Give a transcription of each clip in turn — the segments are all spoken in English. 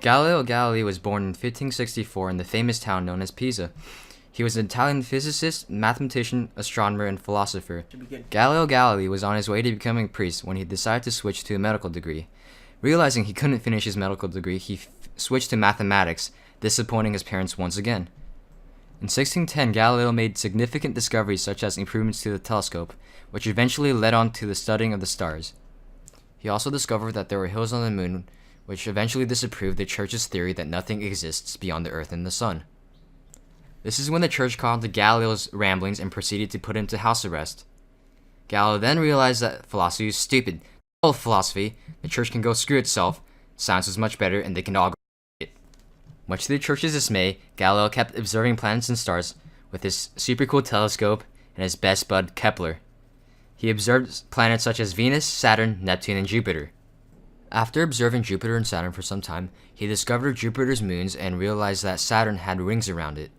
Galileo Galilei was born in 1564 in the famous town known as Pisa. He was an Italian physicist, mathematician, astronomer, and philosopher. Galileo Galilei was on his way to becoming a priest when he decided to switch to a medical degree. Realizing he couldn't finish his medical degree, he switched to mathematics, disappointing his parents once again. In 1610, Galileo made significant discoveries such as improvements to the telescope, which eventually led on to the studying of the stars. He also discovered that there were hills on the moon, which eventually disproved the Church's theory that nothing exists beyond the Earth and the Sun. This is when the Church caught on to Galileo's ramblings and proceeded to put him to house arrest. Galileo then realized that philosophy was stupid. Old philosophy, the Church can go screw itself, science is much better, and they can all go it. Much to the Church's dismay, Galileo kept observing planets and stars with his super cool telescope and his best bud Kepler. He observed planets such as Venus, Saturn, Neptune, and Jupiter. After observing Jupiter and Saturn for some time, he discovered Jupiter's moons and realized that Saturn had rings around it.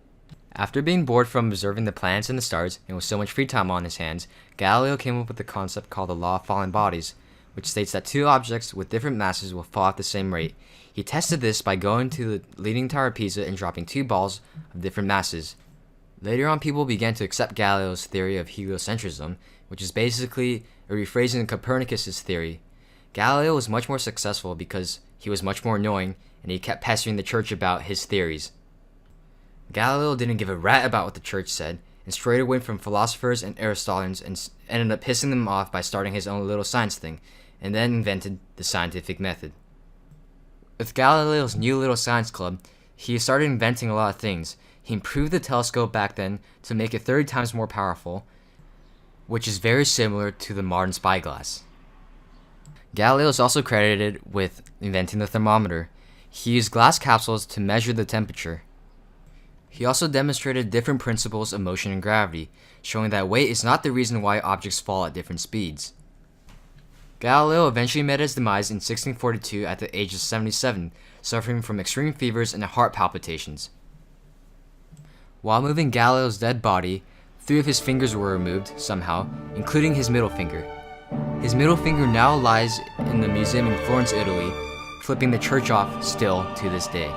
After being bored from observing the planets and the stars, and with so much free time on his hands, Galileo came up with a concept called the law of falling bodies, which states that two objects with different masses will fall at the same rate. He tested this by going to the Leaning Tower of Pisa and dropping two balls of different masses. Later on, people began to accept Galileo's theory of heliocentrism, which is basically a rephrasing of Copernicus's theory. Galileo was much more successful because he was much more annoying, and he kept pestering the Church about his theories. Galileo didn't give a rat about what the Church said, and strayed away from philosophers and Aristotelians and ended up pissing them off by starting his own little science thing, and then invented the scientific method. With Galileo's new little science club, he started inventing a lot of things. He improved the telescope back then to make it 30 times more powerful, which is very similar to the modern spyglass. Galileo is also credited with inventing the thermometer. He used glass capsules to measure the temperature. He also demonstrated different principles of motion and gravity, showing that weight is not the reason why objects fall at different speeds. Galileo eventually met his demise in 1642 at the age of 77, suffering from extreme fevers and heart palpitations. While moving Galileo's dead body, 3 of his fingers were removed somehow, including his middle finger. His middle finger now lies in the museum in Florence, Italy, flipping the Church off still to this day.